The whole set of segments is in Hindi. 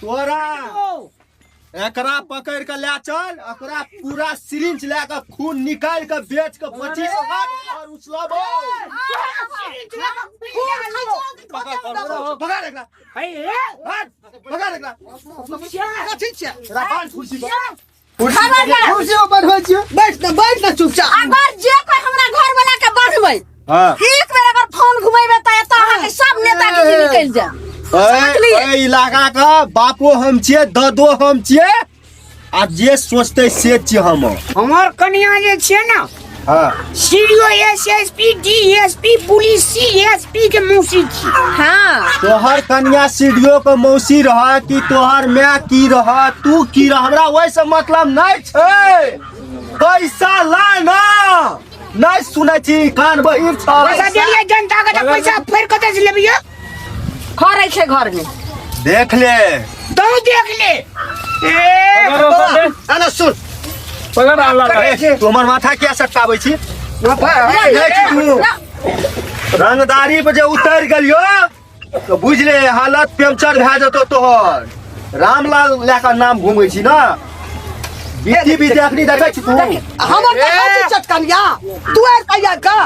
तोरा एकरा पकड़ के ले चल, एकरा पूरा सिरिंज लेकर खून निकाल के बेच के 25 और उछलबो। पकड़ एकरा, पकड़ एकरा। ठीक छै, राखल कुर्सी पर। कुर्सी पर बैठ ना चुपचाप। अगर जे कोई हमरा घर वाला के बढ़बै, हां एक बेर अगर फोन घुमेबे त एत अहाँ के सब नेता के निकल जा। ए इलाका का बापो हम छिए, ददो हम छिए, आ जे सोचते से छिए हम। हमर कन्या जे छै ना, हां CDO SSP DSP police CSP के मौसी छी। हां तोहर कन्या सीडीओ के मौसी रह कि तोहर मैं की रह, तू की रह, हमरा ओइ से मतलब नहीं छै। पैसा ला ना, नहीं सुनै छी, कान बहिर छ। पैसा देलिए जनता के, पैसा फेर कते से लेबिए? घर छै घर में, देख ले तू देख ले। आना सुन, पकड़ आला तोमर माथा क्या सटकाबै छी? रंगदारी पे जे उतर गेलियो तो बुझ ले हालत पंचर भए जतो तोहर। रामलाल लेकर नाम घूमै छी ना, बीती भी देखनी देखै छी तू। हमर का चटकनिया तू आर कहिया का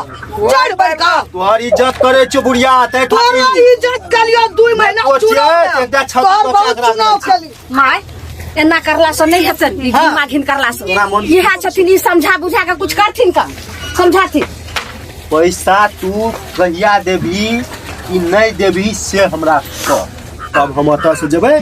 चढ़ बर का तोहर इज्जत करे छ बुढ़िया, तै तोहर इज्जत कलियो 2 महीना चुनाव एकटा चुनाव कली माय एना करला से नहीं हेतै। घिमा घिन करला से इहा छथिन, ई समझा बुझा के कुछ करथिन का, समझाथिन। पैसा तू कहिया देबी कि नहीं देबी से हमरा कह, तब हम एतऽ से जेबै।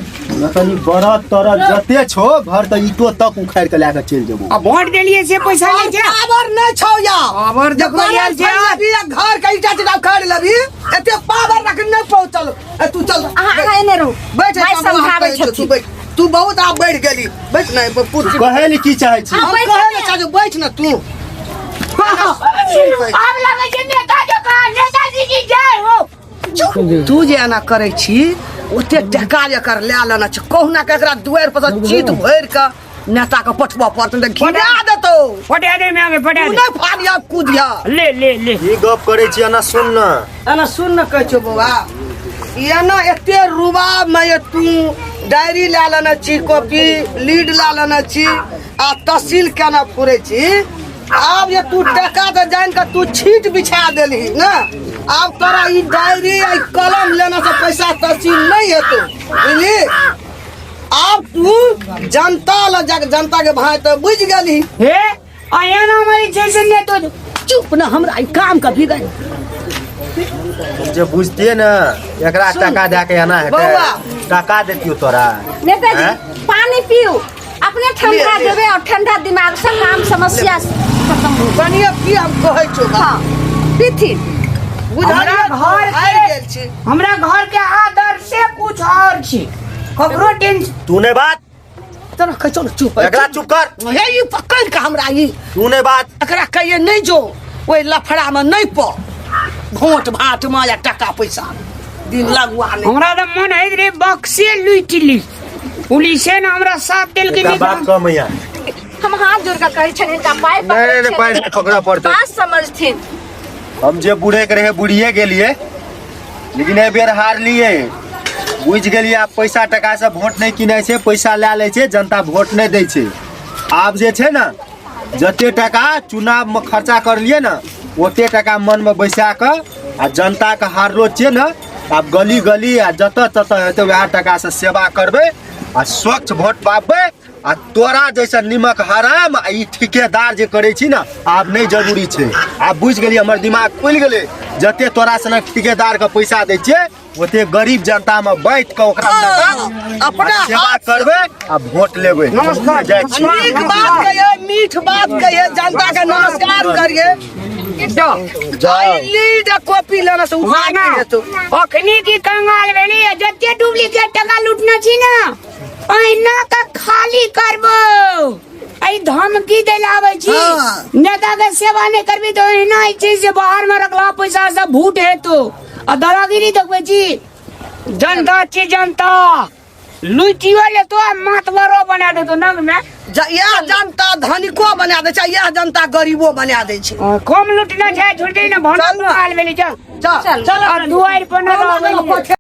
तनी बड़ा तरह जते छो घर त ईटो तक उखाड़ के लेके चल जेबो। अब वोट देलिए से पैसा ले जा। पावर नहीं छौ या पावर जब देखलिए जे अभी घर के ईटा टीटा उखाड़ लेबी, एते पावर रख नहीं पहुंचल। तू चल अहाँ एने रहू, बैठ, माय समझाबै छथिन। तू बहुत आप बैठ गेली, बैठ नहीं कुर्सी कहै ले की चाहै छी? हम कहे ना चाहू, बैठ ना तू। अब लगे जे नेताजी की जय हो। तू जे एना करे छी ओते टका एकर ले लेना छ, कहुना के एकरा दुआर पर चीत भर के नेता के पठवा पर त घिरा देतो। पटा दे में आगे पटा तू दे। नहीं फाड़िया कूदिया ले ले ले ई गप करे छी ना, सुन ना। एना सुन न कह छो बाबा, ये ना एते रुबा में तू डायरी ले लेना छी, कॉपी लीड ले लेना छी, आ तहसील केना फुरे छी। अब ये तू टका तो जान के तू छीट बिछा देली ना, अब तोरा ई डायरी आ कलम लेना से पैसा तहसील नहीं हेतो, बुझली? अब तू जनता के भाई तो बुझ गेली। हे आया ना हमारी जैसे ने तो चुप ना, हमरा ई काम का बिगड़ जे बुझते ना एकरा टका दे के आना है, टका देतियो तोरा। नेताजी पानी पियो, अपने ठंडा देबे और ठंडा दिमाग से काम समस्या खत्म हो। बनिया की हम कहै छो हां पीथिन। हमरा घर के आदर से कुछ और छी। ककरो टेंशन तूने बात तना कचो चुप, एकरा चुप कर। हे ई पकड़ के हमरा ई तूने बात एकरा कहिए नहीं जो ओइ लफड़ा में नहीं प घोट भाट में या टका पैसा दिन लगवा नहीं। हमरा त मन है रे बक्से लुटली पुलिसे ने हमरा साथ दिल के बात कम या। हम हाथ जोड़ के कहै छथिन का पाई नहीं पाई पकड़ा पड़ता। बात समझथिन। हम जे बूढ़े के रहे बुढ़िए गेलिए, लेकिन ए बेर हार लिए। बुझ गेलिए आप पैसा टका से वोट नहीं किनै छै, पैसा ले ले छै, जनता वोट नहीं दै छै। आब जे छै ना जते टका चुनाव में खर्चा कर लिए ना, ओते टका मन में बैसा के आ जनता के हारलो छै ना, आब गली गली आ जत तत हेतै वह टका से सेवा करबे आ स्वच्छ वोट पाबे। आ तोरा जैसा निमक हराम आ ई ठेकेदार जे करे छी ना, आब नहीं जरूरी छै। आब बुझ गेली, हमर दिमाग खुल गेले। जते तोरा सनक ठेकेदार के पैसा दै छै, ओते गरीब जनता में बैठ के ओकरा अपना सेवा करबे आ वोट लेबे। नमस्कार। जाइ छी। मीठ बात कहिए, मीठ बात कहिए, जनता के नमस्कार करिए। लीड कॉपी लेना से उधार नहीं है तो अखनी की कंगाल भेली जते डुप्लीकेट टका लूटना छी ना, अहिना का खाली करबो। आई धमकी देलावे छी, नेता के सेवा नहीं करबी तो अहिना ई चीज से बाहर में रखला पैसा सब भूट है तो आ दादागिरी देखबे छी। जनता छी जनता, लुटियो ले तो मातवरो बना दे तो नंग में यह जनता धनिको बना दे छै, यह जनता गरीबो बना दे छै। कम लुटना छै, झूठी ना भन चल। आल बेली चल चल चल दुआर पर न